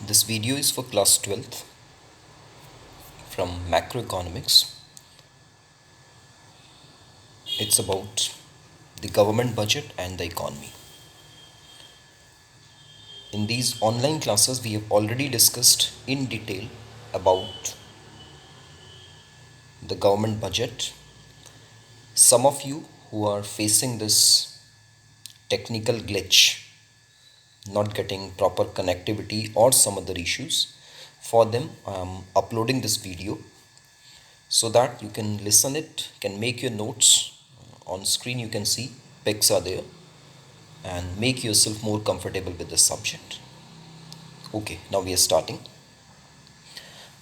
This video is for class 12th from macroeconomics. It's about the government budget and the economy. In these online classes, we have already discussed in detail about the government budget. Some of you who are facing this technical glitch, not getting proper connectivity or some other issues, for them I am uploading this video so that you can listen it, can make your notes. On screen you can see pics are there, and make yourself more comfortable with the subject. Okay, now we are starting.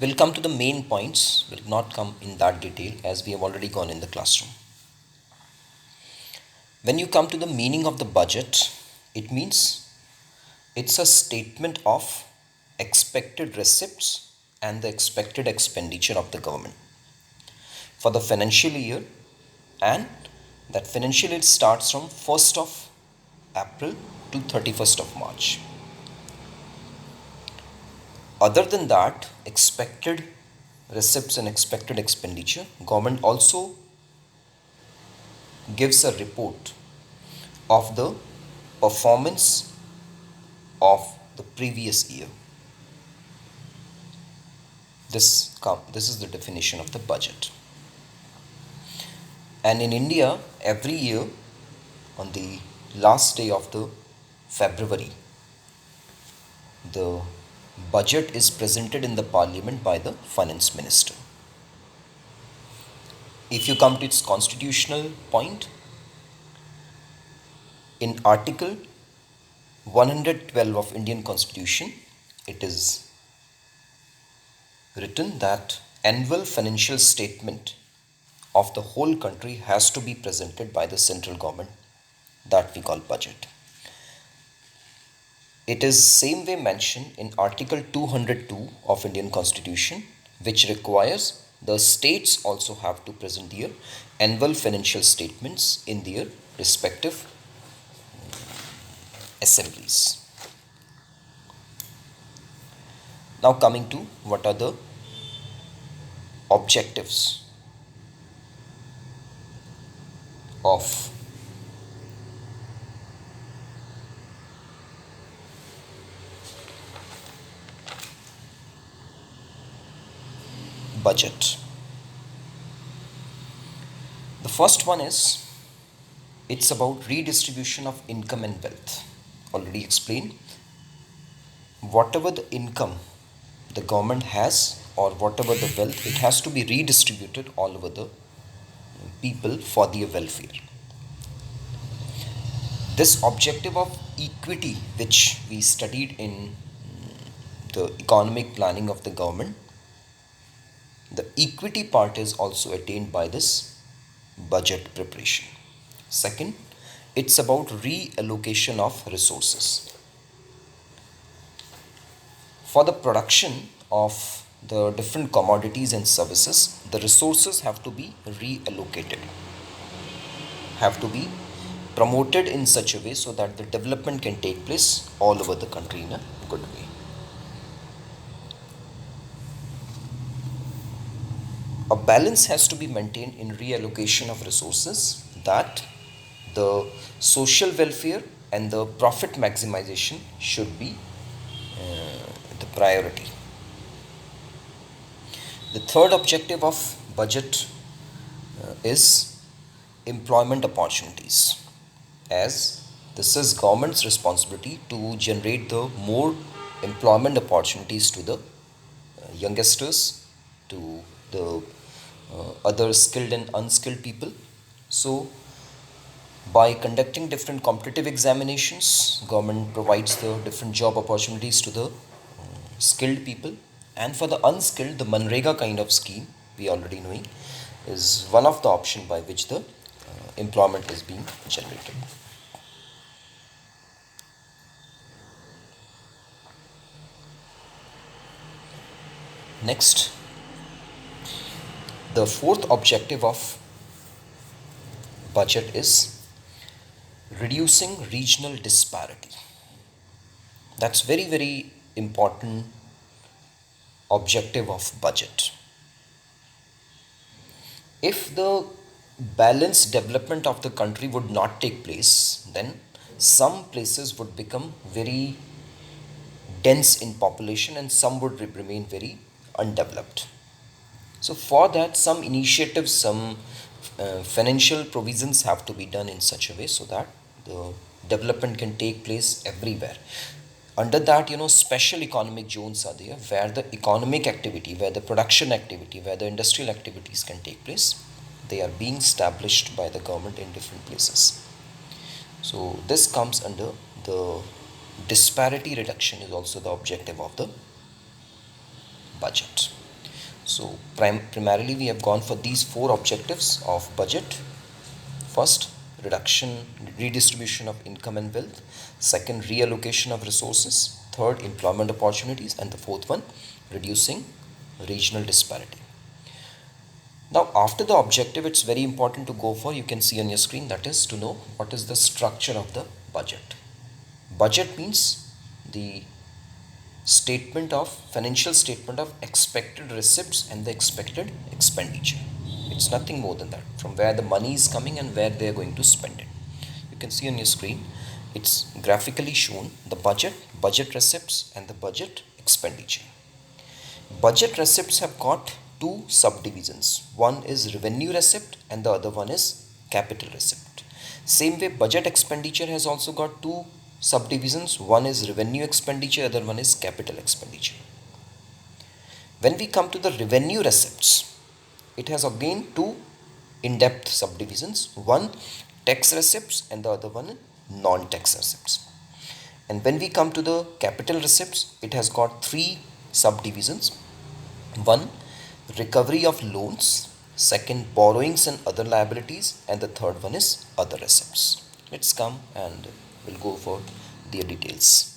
We'll come to the main points, will not come in that detail as we have already gone in the classroom. When you come to the meaning of the budget, it means it's a statement of expected receipts and the expected expenditure of the government for the financial year, and that financial year starts from 1st of April to 31st of March. Other than that, expected receipts and expected expenditure, government also gives a report of the performance of the previous year. This is the definition of the budget. And in India, every year on the last day of the February, the budget is presented in the parliament by the finance minister. If you come to its constitutional point, in Article 112 of Indian Constitution, it is written that annual financial statement of the whole country has to be presented by the central government, that we call budget. It is same way mentioned in Article 202 of Indian Constitution, which requires the states also have to present their annual financial statements in their respective assemblies. Now coming to what are the objectives of budget. The first one is it's about redistribution of income and wealth. Already explained, whatever the income the government has or whatever the wealth, it has to be redistributed all over the people for their welfare. This objective of equity, which we studied in the economic planning of the government, the equity part is also attained by this budget preparation. Second, it's about reallocation of resources. For the production of the different commodities and services, the resources have to be reallocated, have to be promoted in such a way so that the development can take place all over the country in a good way. A balance has to be maintained in reallocation of resources, that the social welfare and the profit maximization should be the priority. The third objective of budget is employment opportunities, as this is government's responsibility to generate the more employment opportunities to the youngsters, to the other skilled and unskilled people. So by conducting different competitive examinations, government provides the different job opportunities to the skilled people, and for the unskilled, the Manrega kind of scheme we already knowing is one of the option by which the employment is being generated. Next, the fourth objective of budget is reducing regional disparity. That's very important objective of budget. If the balanced development of the country would not take place, then some places would become very dense in population and some would remain very undeveloped. So, for that, some initiatives, some financial provisions have to be done in such a way so that the development can take place everywhere. Under that, special economic zones are there where the economic activity, where the production activity, where the industrial activities can take place. They are being established by the government in different places. So, this comes under the disparity reduction, is also the objective of the budget. So, primarily we have gone for these four objectives of budget. First, redistribution of income and wealth. Second, reallocation of resources. Third, employment opportunities. And the fourth one, reducing regional disparity. Now, after the objective, it's very important to go for, you can see on your screen, that is to know what is the structure of the budget. Budget means the financial statement of expected receipts and the expected expenditure. It's nothing more than that, from where the money is coming and where they are going to spend it. You can see on your screen, it's graphically shown the budget receipts and the budget expenditure. Budget receipts have got two subdivisions. One is revenue receipt and the other one is capital receipt. Same way, budget expenditure has also got two subdivisions. One is revenue expenditure, other one is capital expenditure. When we come to the revenue receipts, it has again two in-depth subdivisions. One, tax receipts, and the other one, non-tax receipts. And when we come to the capital receipts, it has got three subdivisions. One, recovery of loans. Second, borrowings and other liabilities. And the third one is other receipts. Let's come and we'll go for their details.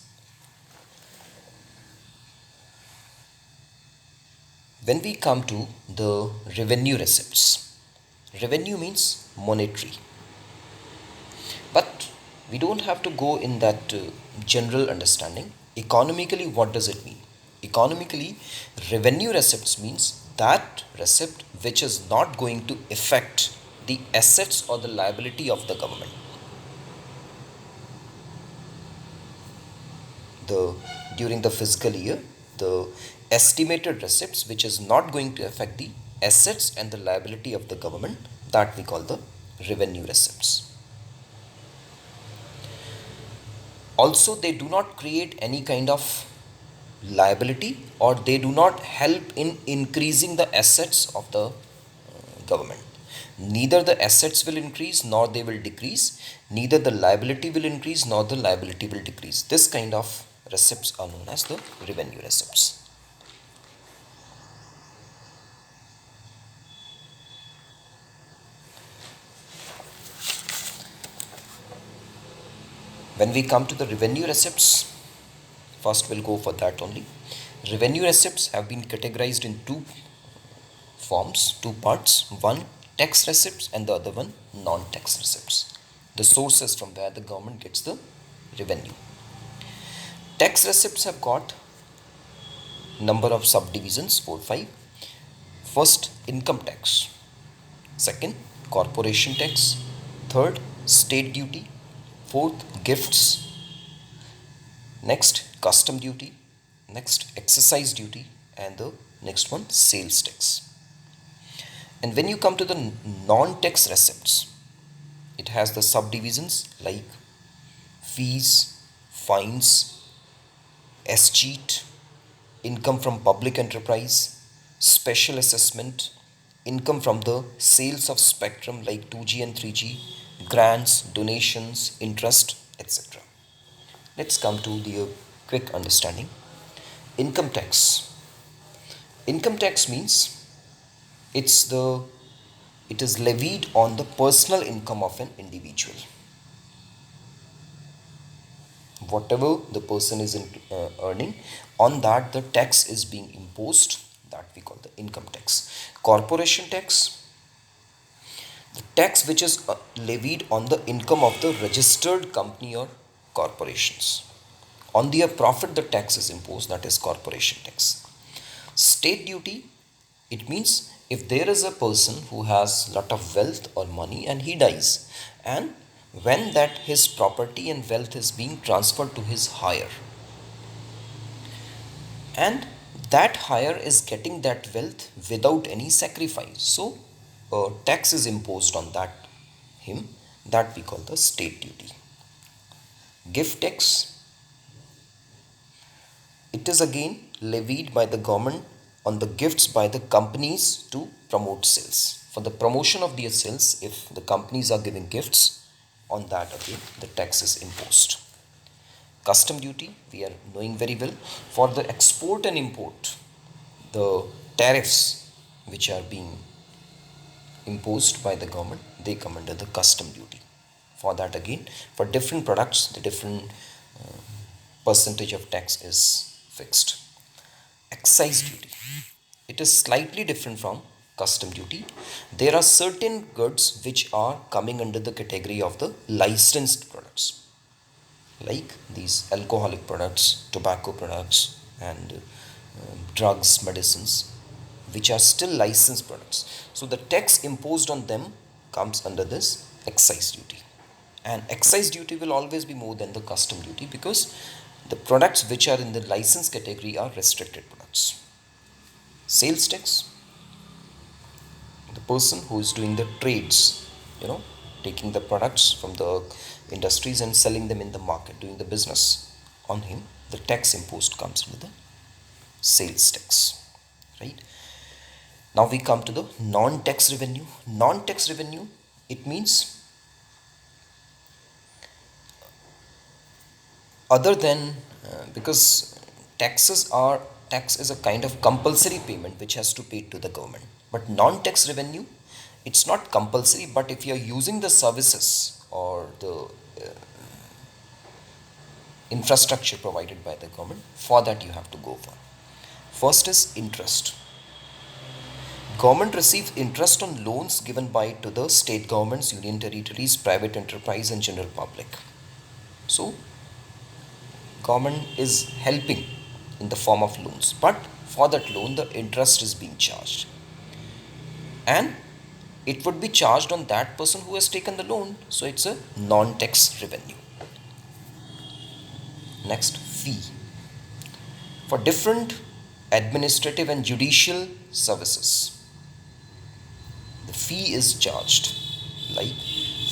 When we come to the revenue receipts, revenue means monetary. But we don't have to go in that general understanding. Economically, what does it mean? Economically, revenue receipts means that receipt which is not going to affect the assets or the liability of the government. During the fiscal year, the estimated receipts which is not going to affect the assets and the liability of the government, that we call the revenue receipts. Also, they do not create any kind of liability or they do not help in increasing the assets of the government. Neither the assets will increase nor they will decrease, neither the liability will increase nor the liability will decrease. This kind of receipts are known as the revenue receipts. When we come to the revenue receipts, first we'll go for that only. Revenue receipts have been categorized in two forms, two parts. One, tax receipts, and the other one, non-tax receipts. The sources from where the government gets the revenue. Tax receipts have got number of subdivisions, 4, 5. First, income tax. Second, corporation tax. Third, state duty. Fourth, gifts. Next, custom duty. Next, excise duty. And the next one, sales tax. And when you come to the non-tax receipts, it has the subdivisions like fees, fines, escheat, income from public enterprise, special assessment, income from the sales of spectrum like 2G and 3G, grants, donations, interest, etc. Let's come to the quick understanding. Income tax. Income tax means it is levied on the personal income of an individual. Whatever the person is earning, on that the tax is being imposed, that we call the income tax. Corporation tax, the tax which is levied on the income of the registered company or corporations. On their profit, the tax is imposed, that is corporation tax. State duty, it means if there is a person who has lot of wealth or money and he dies, and when that his property and wealth is being transferred to his heir, and that heir is getting that wealth without any sacrifice, so tax is imposed on that him, that we call the state duty. Gift tax, it is again levied by the government on the gifts by the companies to promote sales. For the promotion of their sales, if the companies are giving gifts, on that again the tax is imposed. Custom duty, we are knowing very well. For the export and import, the tariffs which are being imposed by the government, they come under the custom duty. For that again, for different products, the different percentage of tax is fixed. Excise duty, it is slightly different from custom duty. There are certain goods which are coming under the category of the licensed products, like these alcoholic products, tobacco products, and drugs, medicines, which are still licensed products. So the tax imposed on them comes under this excise duty. And excise duty will always be more than the custom duty, because the products which are in the license category are restricted products. Sales tax, the person who is doing the trades, taking the products from the industries and selling them in the market, doing the business, on him the tax imposed comes with the sales tax, right? Now we come to the non-tax revenue. Non-tax revenue, it means other than because tax is a kind of compulsory payment which has to pay to the government, but non-tax revenue, it's not compulsory, but if you are using the services or the infrastructure provided by the government, for that you have to go for. First is interest. Government receives interest on loans given by to the state governments, union territories, private enterprise and general public. So government is helping in the form of loans, but for that loan the interest is being charged, and it would be charged on that person who has taken the loan, so it's a non-tax revenue. Next, fee. For different administrative and judicial services, the fee is charged. Like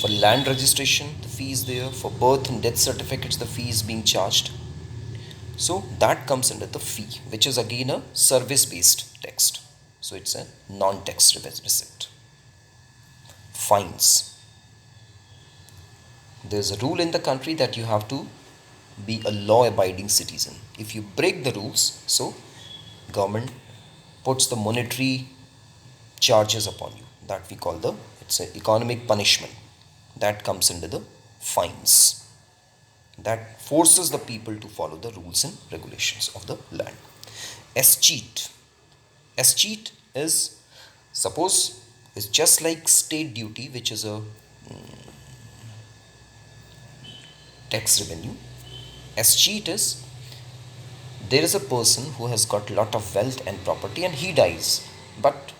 for land registration, the fee is there. For birth and death certificates, the fee is being charged. So that comes under the fee, which is again a service-based tax. So it's a non-tax receipt. Fines. There's a rule in the country that you have to be a law-abiding citizen. If you break the rules, so government puts the monetary charges upon you. That we call it's an economic punishment. That comes under the fines. That forces the people to follow the rules and regulations of the land. Escheat. Escheat is, suppose, is just like state duty, which is a tax revenue. Escheat is, there is a person who has got a lot of wealth and property and he dies, but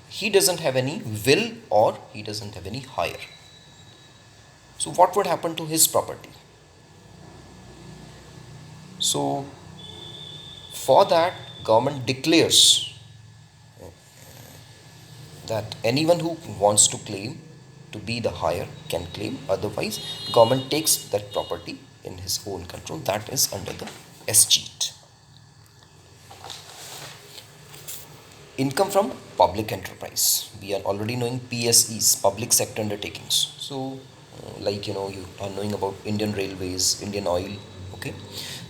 he doesn't have any will or he doesn't have any heir. So what would happen to his property? So for that, government declares that anyone who wants to claim to be the heir can claim, otherwise government takes that property in his own control. That is under the escheat. Income from public enterprise. We are already knowing PSEs, public sector undertakings. So like you are knowing about Indian Railways, Indian Oil, okay.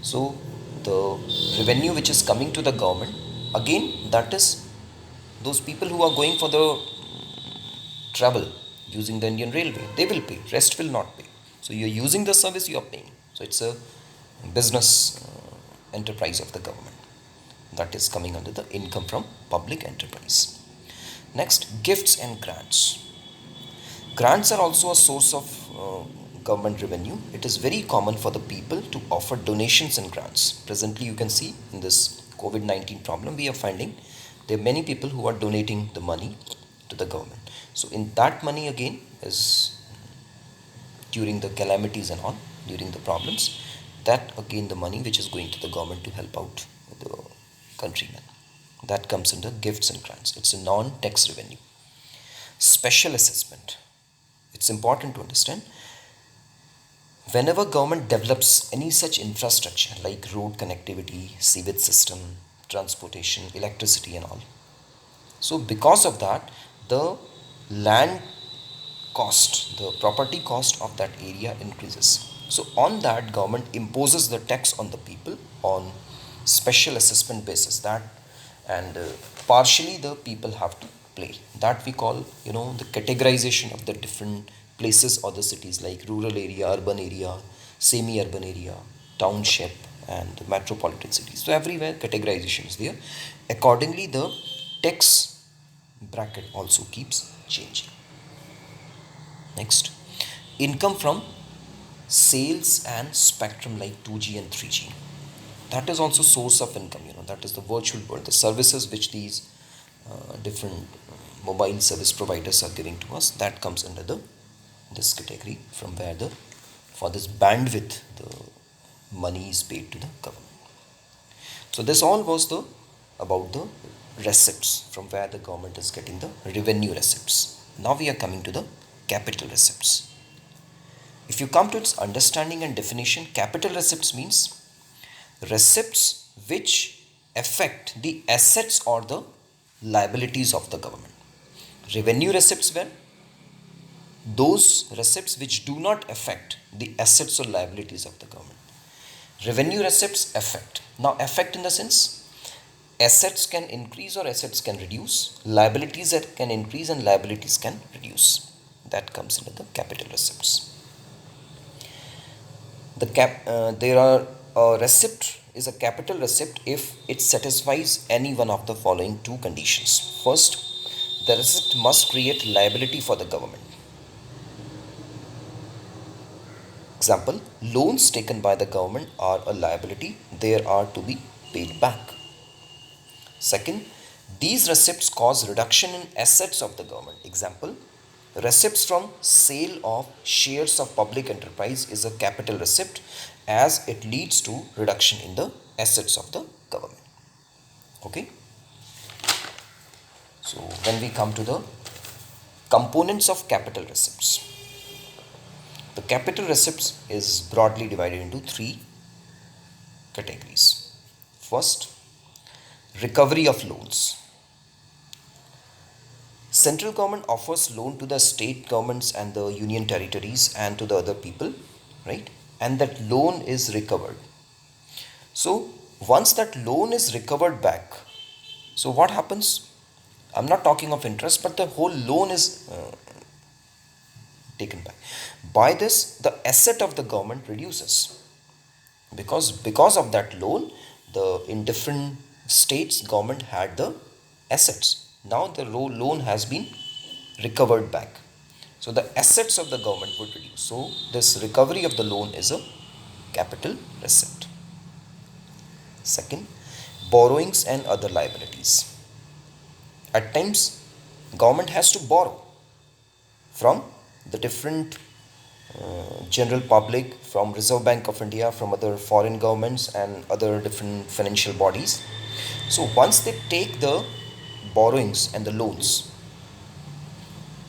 So the revenue which is coming to the government, again that is those people who are going for the travel using the Indian Railway, they will pay, rest will not pay. So you are using the service, you are paying. So it's a business enterprise of the government. That is coming under the income from public enterprise. Next, gifts and grants. Grants are also a source of government revenue, it is very common for the people to offer donations and grants. Presently, you can see in this COVID-19 problem, we are finding there are many people who are donating the money to the government. So in that money again is during the calamities and all, during the problems, that again the money which is going to the government to help out the countrymen. That comes under gifts and grants. It's a non-tax revenue. Special assessment. It's important to understand whenever government develops any such infrastructure like road connectivity, sewage system, transportation, electricity and all. So because of that, the land cost, the property cost of that area increases. So on that, government imposes the tax on the people on special assessment basis, that and partially the people have to play. That we call, the categorization of the different places or the cities like rural area, urban area, semi-urban area, township and metropolitan cities. So everywhere categorization is there. Accordingly, the tax bracket also keeps changing. Next, income from sales and spectrum like 2G and 3G. That is also source of income. That is the virtual world, the services which these different mobile service providers are giving to us. That comes under this category, from where for this bandwidth the money is paid to the government. So this all was about the receipts, from where the government is getting the revenue receipts. Now we are coming to the capital receipts. If you come to its understanding and definition, capital receipts means receipts which affect the assets or the liabilities of the government. Revenue receipts were those receipts which do not affect the assets or liabilities of the government. Revenue receipts affect. Now affect in the sense, assets can increase or assets can reduce, liabilities that can increase and liabilities can reduce. That comes under the capital receipts. A receipt is a capital receipt if it satisfies any one of the following two conditions. First, the receipt must create liability for the government. Example, loans taken by the government are a liability. They are to be paid back. Second, these receipts cause reduction in assets of the government. Example, receipts from sale of shares of public enterprise is a capital receipt, as it leads to reduction in the assets of the government. Okay. So when we come to the components of capital receipts, the capital receipts is broadly divided into three categories. First, recovery of loans. Central government offers loan to the state governments and the union territories and to the other people, right? And that loan is recovered. So once that loan is recovered back, so what happens? I'm not talking of interest, but the whole loan is taken back. By this, the asset of the government reduces, because of that loan, in different states government had the assets. Now the loan has been recovered back, so the assets of the government would reduce. So this recovery of the loan is a capital receipt. Second, borrowings and other liabilities. At times government has to borrow from the different general public, from Reserve Bank of India, from other foreign governments and other different financial bodies. So once they take the borrowings and the loans,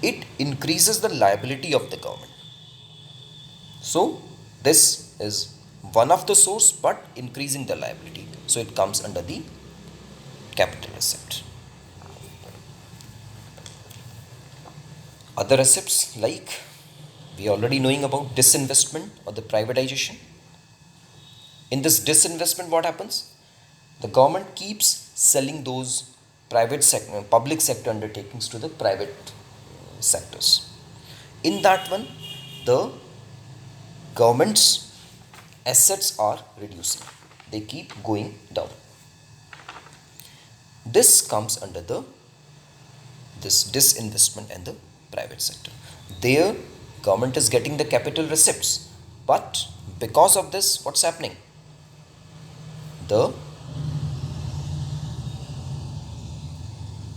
it increases the liability of the government. So this is one of the source, but increasing the liability. So it comes under the capital receipt. Other receipts, like we are already knowing about disinvestment or the privatization. In this disinvestment, what happens? The government keeps selling those public sector undertakings to the private sectors. In that one, the government's assets are reducing. They keep going down. This comes under this disinvestment and the private sector. There, government is getting the capital receipts, but because of this, what's happening? The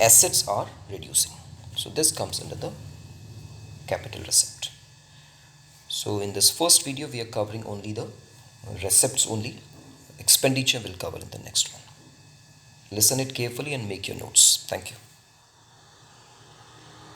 assets are reducing. So this comes under the capital receipt. So in this first video, we are covering only the receipts only. Expenditure will cover in the next one. Listen it carefully and make your notes. Thank you.